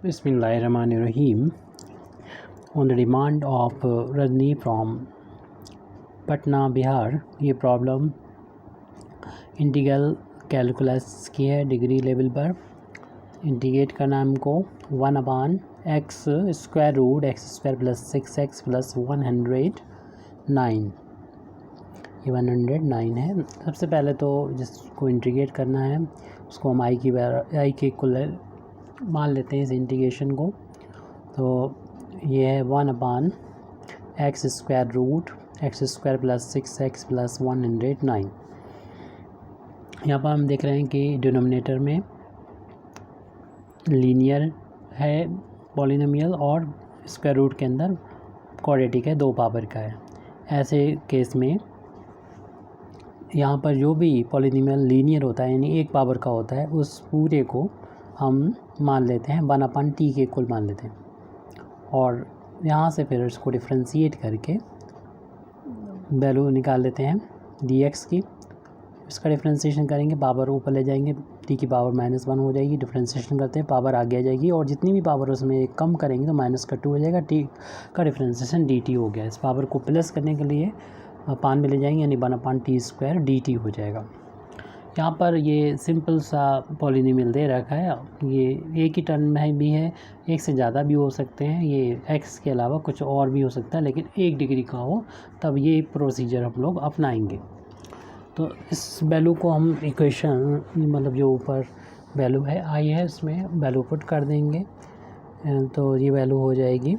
Bismillahirrahmanirrahim. On the demand of Rajni from Patna Bihar, ये problem integral calculus की है degree level पर। इंटीग्रेट करना हमको 1/x square root x² + 6x + 109, ये 109 है। सबसे पहले तो जिसको इंटीग्रेट करना है उसको हम आई के इक्वल मान लेते हैं इस इंटीग्रेशन को। तो ये है 1/x square root x² + 6x + 109। यहाँ पर हम देख रहे हैं कि डिनोमिनेटर में लीनियर है पॉलिनोमियल और स्क्वायर रूट के अंदर क्वाड्रेटिक है, 2 पावर का है। ऐसे केस में यहाँ पर जो भी पॉलिनोमियल लीनियर होता है यानी 1 पावर का होता है, उस पूरे को हम मान लेते हैं 1/t के इक्वल मान लेते हैं और यहाँ से फिर इसको डिफ्रेंशिएट करके वैल्यू निकाल लेते हैं dx की। इसका डिफ्रेंशिएशन करेंगे, पावर ऊपर ले जाएंगे, t की पावर -1 हो जाएगी। डिफ्रेंशिएशन करते हैं, पावर आगे आ जाएगी और जितनी भी पावर उसमें कम करेंगे तो -2 हो जाएगा। t का डिफ्रेंशिएशन dt हो गया। इस पावर को प्लस करने के लिए पान में ले जाएंगे यानी 1/t² dt हो जाएगा। यहाँ पर ये सिंपल सा पॉलिनोमियल दे रखा है। ये एक ही टर्म में भी है, एक से ज़्यादा भी हो सकते हैं, ये x के अलावा कुछ और भी हो सकता है, लेकिन 1 डिग्री का हो तब ये प्रोसीजर हम लोग अपनाएंगे। तो इस वैल्यू को हम इक्वेशन मतलब जो ऊपर वैल्यू है आई है उसमें वैल्यू पुट कर देंगे। तो ये वैल्यू हो जाएगी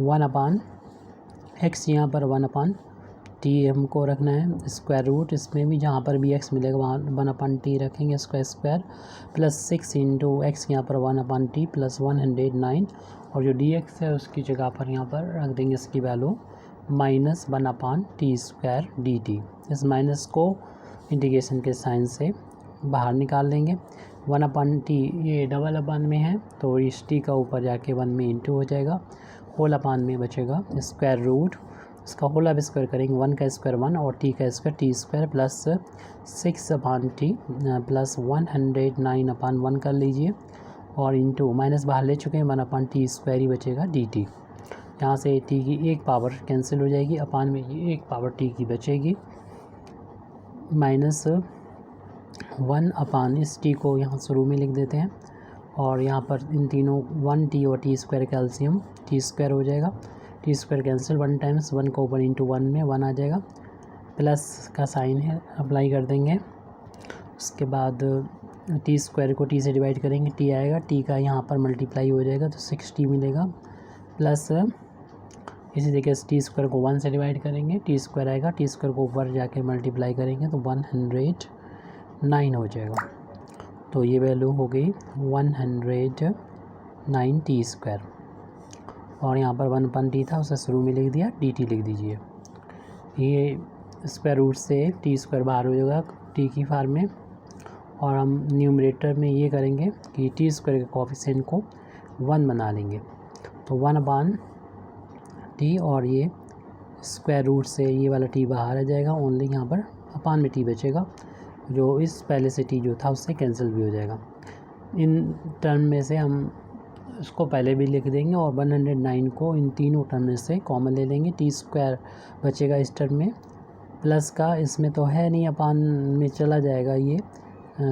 1/x, यहाँ पर 1/t हमको रखना है। स्क्वायर रूट इसमें भी जहाँ पर भी x मिलेगा वहाँ 1/t रखेंगे स्क्वायर + 6 × x, यहाँ पर 1/t + 109 और जो dx है उसकी जगह पर यहाँ पर रख देंगे इसकी वैल्यू -1/t² dt। इस माइनस को इंटीग्रेशन के साइन से बाहर निकाल लेंगे। 1/t ये डबल अपान में है तो इस t का ऊपर जाके 1 में इंटू हो जाएगा, होल अपान में बचेगा स्क्वायर रूट। इसका होल अब स्क्वायर करेंगे, 1 का स्क्वायर 1 और t का स्क्वायर t² + 6/t + 109/1 कर लीजिए और इंटू माइनस बाहर ले चुके हैं, 1/t² ही बचेगा dt। यहाँ से t की 1 पावर कैंसिल हो जाएगी, अपान में ये 1 पावर t की बचेगी -1 इस t को यहाँ शुरू में लिख देते हैं और यहाँ पर इन तीनों 1t और t² कैल्शियम t² हो जाएगा। t² कैंसिल 1 टाइम्स 1 का ऊपर इंटू 1 में 1 आ जाएगा, प्लस का साइन है अप्लाई कर देंगे। उसके बाद t² को t से डिवाइड करेंगे, t आएगा, t का यहाँ पर मल्टीप्लाई हो जाएगा तो 6t मिलेगा, प्लस इसी तरीके से t² को 1 से डिवाइड करेंगे, t² आएगा, t² को ऊपर जाके मल्टीप्लाई करेंगे तो 109 हो जाएगा। तो ये वैल्यू हो गई 109t² और यहाँ पर 1/t था उसे शुरू में लिख दिया, dt लिख दीजिए। ये स्क्वायर रूट से t² बाहर हो जाएगा t की फॉर्म में और हम न्यूमरेटर में ये करेंगे कि t² के कोफिशिएंट को 1 बना लेंगे। तो 1/t और ये स्क्वायर रूट से ये वाला t बाहर आ जाएगा, ओनली यहाँ पर अपान में t बचेगा, जो इस पहले से t जो था उससे कैंसिल भी हो जाएगा। इन टर्म में से हम इसको पहले भी लिख देंगे और 109 को इन तीनों टर्म में से कॉमन ले लेंगे। t² बचेगा इस टर्म में, प्लस का इसमें तो है नहीं, अपान में चला जाएगा ये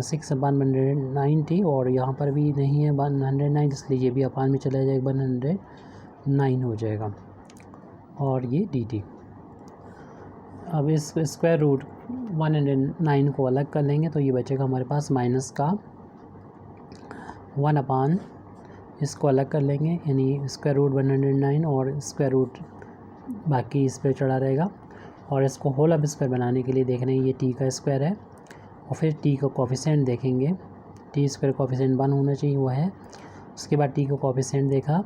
6/109t और यहाँ पर भी नहीं है 109, इसलिए ये भी अपान में चला जाएगा 109 हो जाएगा और ये dt। अब इस स्क्वायर रूट 109 को अलग कर लेंगे तो ये बचेगा हमारे पास माइनस का 1/, इसको अलग कर लेंगे यानी स्क्वायर रूट 109 और स्क्वायर रूट बाकी इस पर चढ़ा रहेगा और इसको होल अब स्क्वायर बनाने के लिए देख रहे हैं ये t का स्क्वायर है और फिर t का कोफिशिएंट देखेंगे, t² कोफिशिएंट 1 होना चाहिए, वो है। उसके बाद t का कोफिशिएंट देखा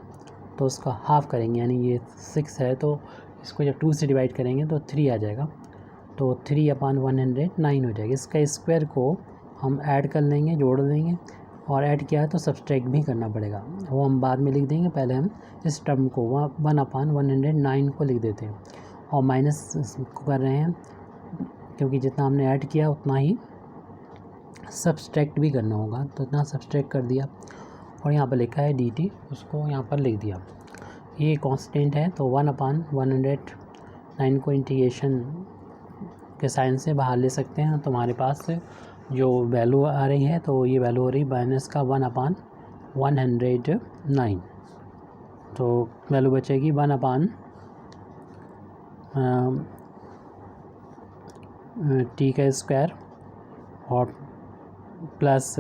तो उसका हाफ करेंगे यानी ये 6 है तो इसको जब 2 से डिवाइड करेंगे तो 3 आ जाएगा, तो 3/109 हो जाएगा। इसका स्क्वायर को हम ऐड कर लेंगे, जोड़ देंगे और ऐड किया है तो सब्सट्रैक्ट भी करना पड़ेगा, वो हम बाद में लिख देंगे। पहले हम इस टर्म को 1/109 को लिख देते हैं और माइनस को कर रहे हैं क्योंकि जितना हमने ऐड किया उतना ही सब्सट्रैक्ट भी करना होगा, तो इतना सब्सट्रैक्ट कर दिया और यहाँ पर लिखा है dt, उसको यहाँ पर लिख दिया। ये कांस्टेंट है तो 1/109 को इंटीग्रेशन के साइन से बाहर ले सकते हैं। तो हमारे पास जो वैल्यू आ रही है तो ये वैल्यू हो रही माइनस का 1/109। तो वैल्यू बचेगी 1/t का स्क्वायर और प्लस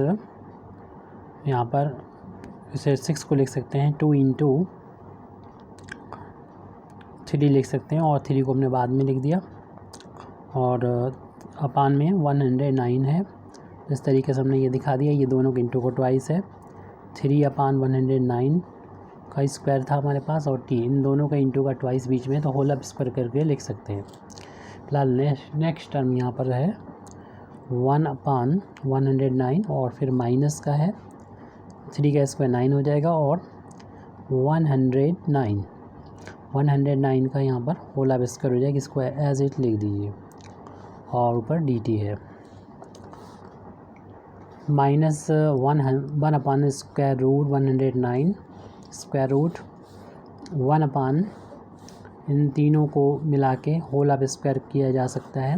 यहाँ पर इसे 6 को लिख सकते हैं 2 × 3 लिख सकते हैं, और 3 को हमने बाद में लिख दिया, और अपान में 109 है। इस तरीके से हमने ये दिखा दिया। ये दोनों के इंटू को ट्वाइस है। 3/109 का स्क्वायर था हमारे पास, और टी इन दोनों का इंटू का ट्वाइस बीच में, तो होल अप स्क्वायर करके लिख सकते हैं। फिलहाल नेक्स्ट टर्म यहाँ पर है 1/109 और फिर माइनस का है 3 का स्क्वायर 9 हो जाएगा, और 109 का यहाँ पर होल अप स्क्वायर हो जाएगा। इसको एज इट लिख दीजिए, और ऊपर dt है माइनस 1/109 स्क्वायर रूट 1 इन तीनों को मिला के होल अप स्क्वायर किया जा सकता है,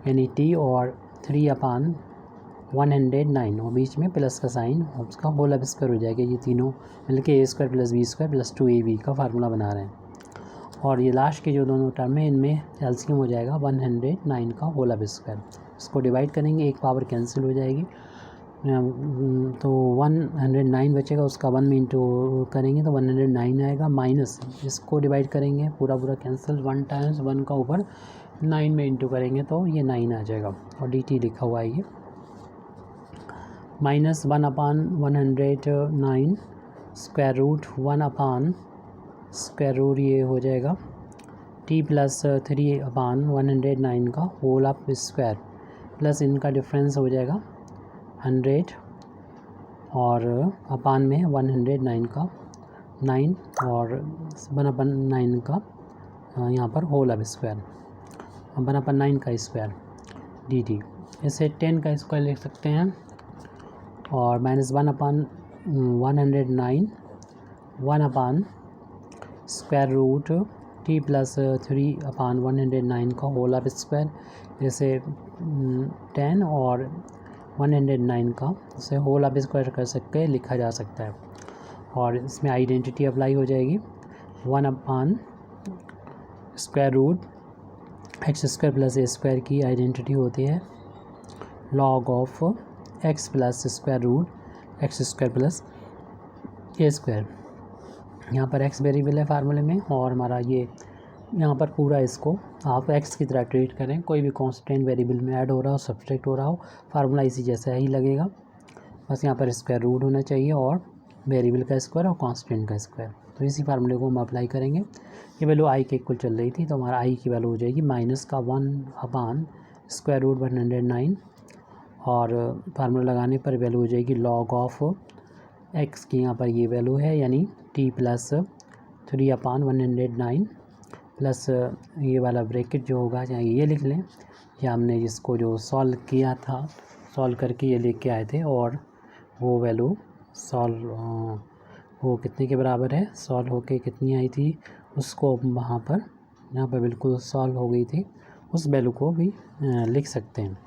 यानी t, और 3/109 और बीच में प्लस का साइन, उसका होल अप स्क्वायर हो जाएगा। ये तीनों मिलके a² + b² + 2ab का फार्मूला बना रहे हैं। और ये लास्ट के जो दोनों टर्म है इनमें एलसीएम हो जाएगा 109 का होल अप स्क्वायर। इसको डिवाइड करेंगे, एक पावर कैंसिल हो जाएगी, तो 109 बचेगा, उसका 1 में इंटू करेंगे तो 109 आएगा, माइनस इसको डिवाइड करेंगे, पूरा कैंसिल, 1 टाइम्स 1 का ऊपर 9 में इंटू करेंगे तो ये 9 आ जाएगा, और dt लिखा हुआ है ये minus 1/109 square root 1 square root ये हो जाएगा t + 3/109 का होल अप स्क्वायर, प्लस इनका डिफरेंस हो जाएगा 100, और अपान में 109 का 9 और 1/9 का यहाँ पर होल अप स्क्वायर, 1/9 का स्क्वायर dt। इसे 10 का स्क्वायर लिख सकते हैं, और माइनस 1/109 1 स्क्वायर रूट t + 3/109 का होल अप स्क्वायर, जैसे 10 और 109 का इसे होल अप स्क्वायर कर सकते हैं, लिखा जा सकता है। और इसमें आइडेंटिटी अप्लाई हो जाएगी, 1 स्क्वायर रूट x² + a² की आइडेंटिटी होती है log of x + square root x² + a²। यहाँ पर x वेरिएबल है फार्मूले में, और हमारा ये यहाँ पर पूरा इसको आप x की तरह ट्रीट करें, कोई भी कांस्टेंट वेरिएबल में ऐड हो रहा हो, सब्सट्रैक्ट हो रहा हो, फार्मूला इसी जैसा ही लगेगा। बस यहाँ पर स्क्वायर रूट होना चाहिए, और वेरिएबल का स्क्वायर और कांस्टेंट का स्क्वायर, तो इसी फार्मूले को हम अप्लाई करेंगे। ये वैल्यू i के इक्वल चल रही थी, तो हमारा i की वैल्यू हो जाएगी माइनस का 1/√109, और फार्मूला लगाने पर वैल्यू हो जाएगी log ऑफ x की, यहाँ पर ये वैल्यू है, यानी t + 3/109 प्लस ये वाला ब्रैकेट जो होगा, चाहे ये लिख लें, या हमने जिसको जो सॉल्व किया था, सॉल्व करके ये लेके आए थे, और वो वैल्यू सॉल्व वो कितने के बराबर है, सॉल्व होके कितनी आई थी, उसको वहाँ पर यहाँ पर बिल्कुल सॉल्व हो गई थी, उस वैल्यू को भी लिख सकते हैं।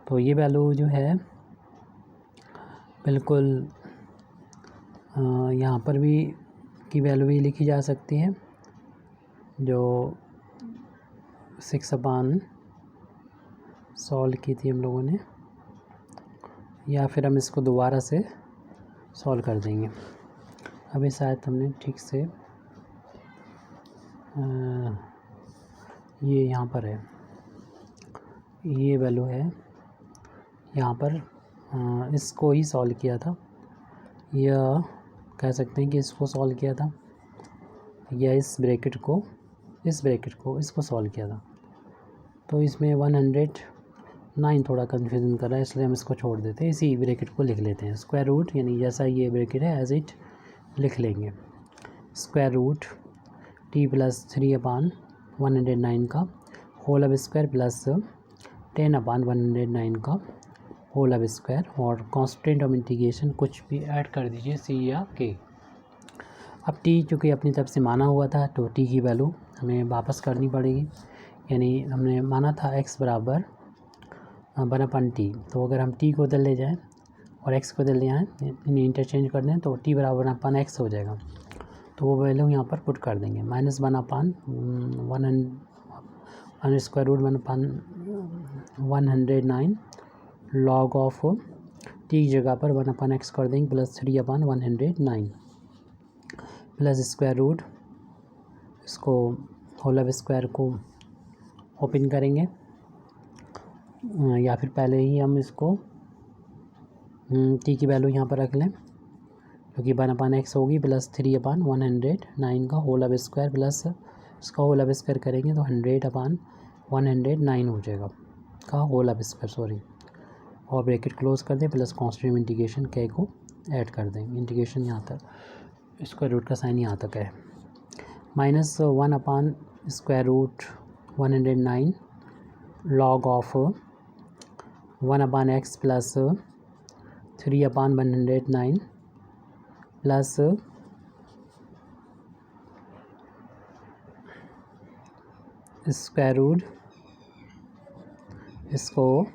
तो ये वैल्यू जो है बिल्कुल यहाँ पर भी की वैल्यू भी लिखी जा सकती है, जो 6 सॉल्व की थी हम लोगों ने, या फिर हम इसको दोबारा से सॉल्व कर देंगे। अभी शायद हमने ठीक से ये यहाँ पर है, ये वैल्यू है यहाँ पर, इसको ही सॉल्व किया था, या कह सकते हैं कि इसको सॉल्व किया था, या इस ब्रैकेट को इसको सॉल्व किया था। तो इसमें 109 थोड़ा कन्फ्यूजन कर रहा है, इसलिए हम इसको छोड़ देते हैं, इसी ब्रैकेट को लिख लेते हैं। स्क्वायर रूट यानी जैसा ये ब्रैकेट है एज इट लिख लेंगे, स्क्वायर रूट t + 3/109 का होल अप स्क्वायर प्लस 10/109 का होल अब स्क्वायर, और कांस्टेंट ऑफ इंटीग्रेशन कुछ भी ऐड कर दीजिए, सी या के। अब टी चूँकि अपनी तरफ से माना हुआ था तो टी की वैल्यू हमें वापस करनी पड़ेगी, यानी हमने माना था x बराबर 1/t, तो अगर हम t को उधर ले जाएँ और x को उधर ले आएँ, इन्हें इंटरचेंज कर दें तो t बराबर 1/x हो जाएगा। तो वो वैल्यू यहाँ पर पुट कर देंगे, -1/109 log ऑफ t की जगह पर 1/x कर देंगे प्लस 3/109 प्लस स्क्वायर रूट, इसको होल अब स्क्वायर को ओपन करेंगे, या फिर पहले ही हम इसको t की वैल्यू यहाँ पर रख लें, क्योंकि 1/x होगी प्लस 3/109 का होल अब स्क्वायर, प्लस इसका होल अब स्क्वायर करेंगे तो 100/109 हो जाएगा का होल अब स्क्वायर, सॉरी, और ब्रैकेट क्लोज कर दें, प्लस कांस्टेंट इंटीग्रेशन के को ऐड कर दें, इंटीग्रेशन यहाँ तक, स्क्वायर रूट का साइन यहाँ तक है, -1/√109 log of 1/x plus 3/109 plus square root, इसको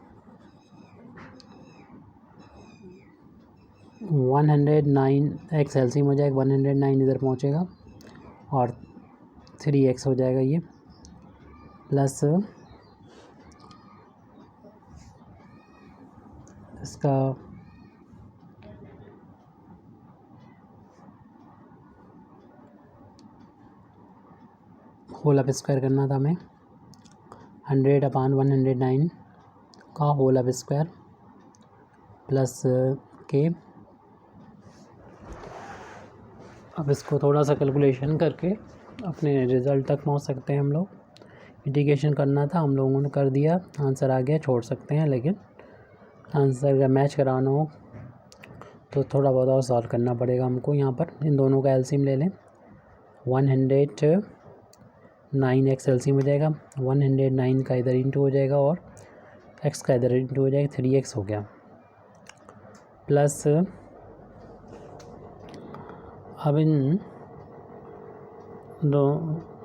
109 x एलसीएम हो जाएगा, 109 इधर पहुँचेगा और 3x हो जाएगा ये, प्लस इसका होल अब स्क्वायर करना था हमें, 100/109 का होल अब स्क्वायर प्लस के। अब इसको थोड़ा सा कैलकुलेशन करके अपने रिज़ल्ट तक पहुंच सकते हैं हम लोग। इंटीग्रेशन करना था, हम लोगों ने कर दिया, आंसर आ गया, छोड़ सकते हैं, लेकिन आंसर का मैच कराना हो तो थोड़ा बहुत और सॉल्व करना पड़ेगा हमको। यहाँ पर इन दोनों का एलसीएम ले लें, 109x एलसीएम हो जाएगा, 109 का इधर इंटू हो जाएगा और x का इधर इंटू हो जाएगा, 3x हो गया, प्लस अब इन दो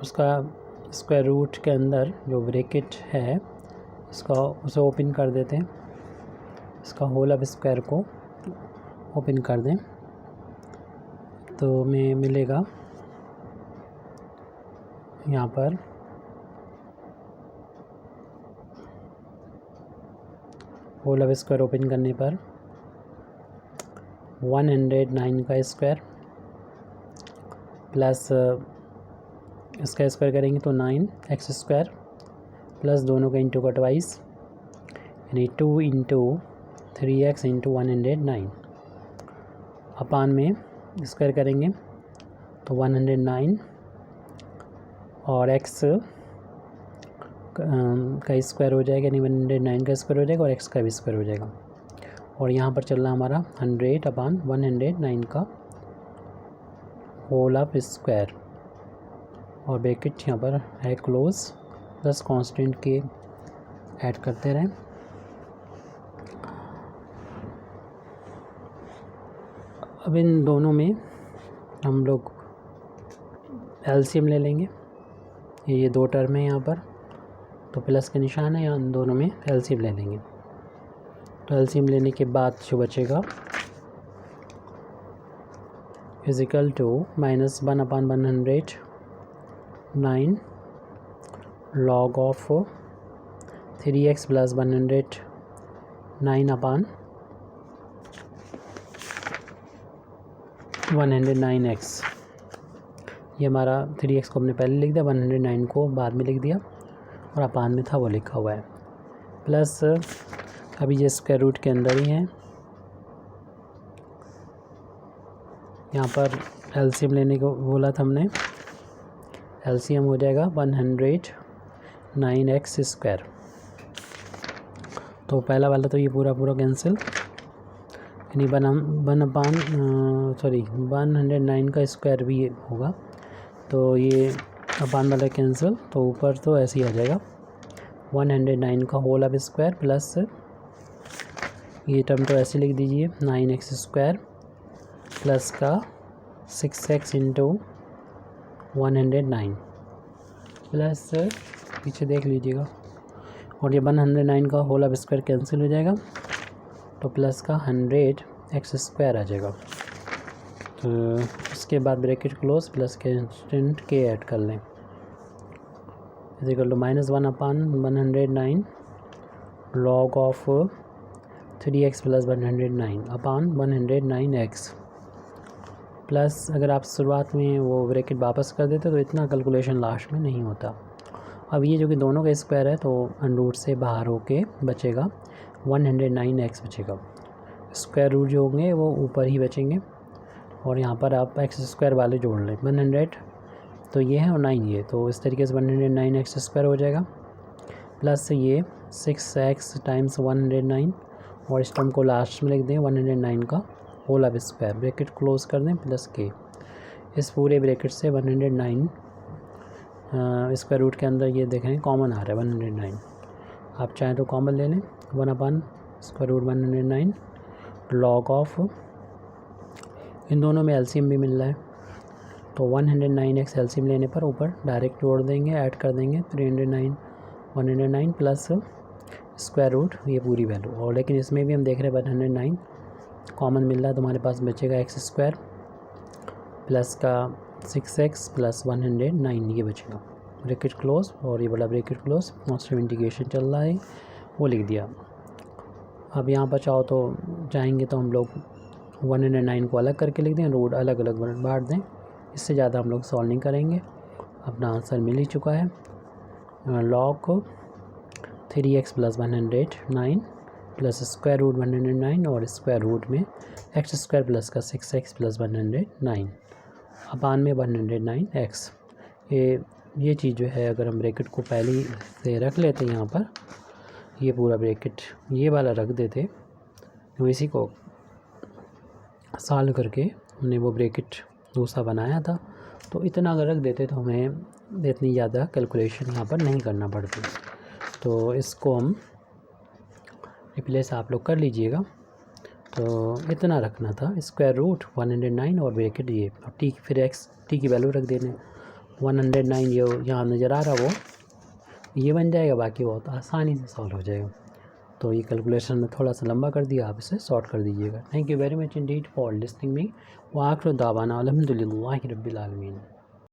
उसका स्क्वायर रूट के अंदर जो ब्रैकेट है इसका उसे ओपन कर देते हैं, इसका होल अब स्क्वायर को ओपन कर दें तो हमें मिलेगा यहाँ पर होल अब स्क्वायर ओपन करने पर 109 का स्क्वायर प्लस इसका स्क्वायर करेंगे तो 9x स्क्वायर प्लस दोनों का इंटू का ट्वाइस, यानी 2 × 3x × 109 अपान में स्क्वायर करेंगे तो 109 और x का स्क्वायर हो जाएगा, यानी 109 का स्क्वायर हो जाएगा और x का भी स्क्वायर हो जाएगा, और यहाँ पर चल रहा हमारा 100/109 का होल अब स्क्वायर, और ब्रैकेट यहाँ पर है क्लोज, प्लस कांस्टेंट के ऐड करते रहें। अब इन दोनों में हम लोग एलसीएम ले लेंगे, ये दो टर्म है यहाँ पर, तो प्लस के निशान है, यहाँ इन दोनों में एलसीएम ले लेंगे। तो एलसीएम लेने के बाद जो बचेगा equal to -1/109 log of 3x plus 109/109x, ये हमारा 3x को हमने पहले लिख दिया, 109 को बाद में लिख दिया, और अपान में था वो लिखा हुआ है, प्लस अभी ये स्क्वायर रूट के अंदर ही है। यहाँ पर एलसीएम लेने को बोला था हमने, एलसीएम हो जाएगा 109x स्क्वायर, तो पहला वाला तो ये पूरा कैंसिल, यानी 109 का स्क्वायर भी होगा, तो ये अपान वाला कैंसिल, तो ऊपर तो ऐसे ही आ जाएगा 109 का होल अब स्क्वायर प्लस ये टर्म तो ऐसे लिख दीजिए 9x² प्लस का 6x इंटू 109 प्लस पीछे देख लीजिएगा, और ये 109 का होल अब स्क्वायर कैंसिल हो जाएगा तो प्लस का 100x² आ जाएगा। तो उसके बाद ब्रैकेट क्लोज प्लस के इंस्टेंट के ऐड कर लें equal to -1/109 log of 3x plus 109 upon 109x plus, अगर आप शुरुआत में वो ब्रैकेट वापस कर देते तो इतना कैलकुलेशन लास्ट में नहीं होता। अब ये जो कि दोनों का स्क्वायर है तो अंडर से बाहर होके बचेगा 109x बचेगा। स्क्वायर रूट जो होंगे वो ऊपर ही बचेंगे और यहाँ पर आप x² वाले जोड़ लें 100 तो ये है और 9 ये, तो इस तरीके से 109x² हो जाएगा प्लस ये 6x टाइम्स 109 और इस टर्म को लास्ट में लिख दें 109 का होल अब स्क्वायर, ब्रैकेट क्लोज कर दें प्लस के। इस पूरे ब्रैकेट से 109 स्क्वायर रूट के अंदर ये देखें कॉमन आ रहा है 109, आप चाहें तो कॉमन ले लें 1/√109 log ऑफ, इन दोनों में एलसीएम भी मिल रहा है तो 109x एलसीएम लेने पर ऊपर डायरेक्ट जोड़ देंगे, ऐड कर देंगे 309 109 प्लस स्क्वायर रूट ये पूरी वैल्यू, और लेकिन इसमें भी हम देख रहे हैं 109 कॉमन मिल रहा है तो हमारे पास बचेगा x² प्लस का 6x प्लस 109 ये बचेगा, ब्रैकेट क्लोज और ये बड़ा ब्रैकेट क्लोज, मोस्ट इंटीग्रेशन चल रहा है वो लिख दिया। अब यहाँ पर चाहेंगे तो हम लोग 109 को अलग करके लिख दें, रूट अलग अलग बांट दें, इससे ज़्यादा हम लोग सॉल्व नहीं करेंगे। अपना आंसर मिल ही चुका है, log 3x plus 109 plus square root 109 और स्क्वायर रूट में x² प्लस का 6x प्लस 109 अपान में 109x। ये चीज़ जो है अगर हम ब्रैकेट को पहले ही से रख लेते यहाँ पर, ये पूरा ब्रैकेट ये वाला रख देते तो इसी को सॉल्व करके हमने वो ब्रैकेट दूसरा बनाया था, तो इतना अगर रख देते तो हमें इतनी ज़्यादा कैलकुलेशन यहाँ पर नहीं करना पड़ती। तो इसको हम रिप्लेस आप लोग कर लीजिएगा, तो इतना रखना था स्क्वायर रूट 109 और ब्रैकेट ये, और टी फिर एक्स टी की वैल्यू रख देने 109 ये यहाँ नज़र आ रहा वो ये बन जाएगा, बाकी बहुत आसानी से सॉल्व हो जाएगा। तो ये कैलकुलेशन में थोड़ा सा लंबा कर दिया, आप इसे शॉर्ट कर दीजिएगा। Thank you very much Indeed for listening me व आखिर दावाना अल्हम्दुलिल्लाहि रब्बिल आलमीन।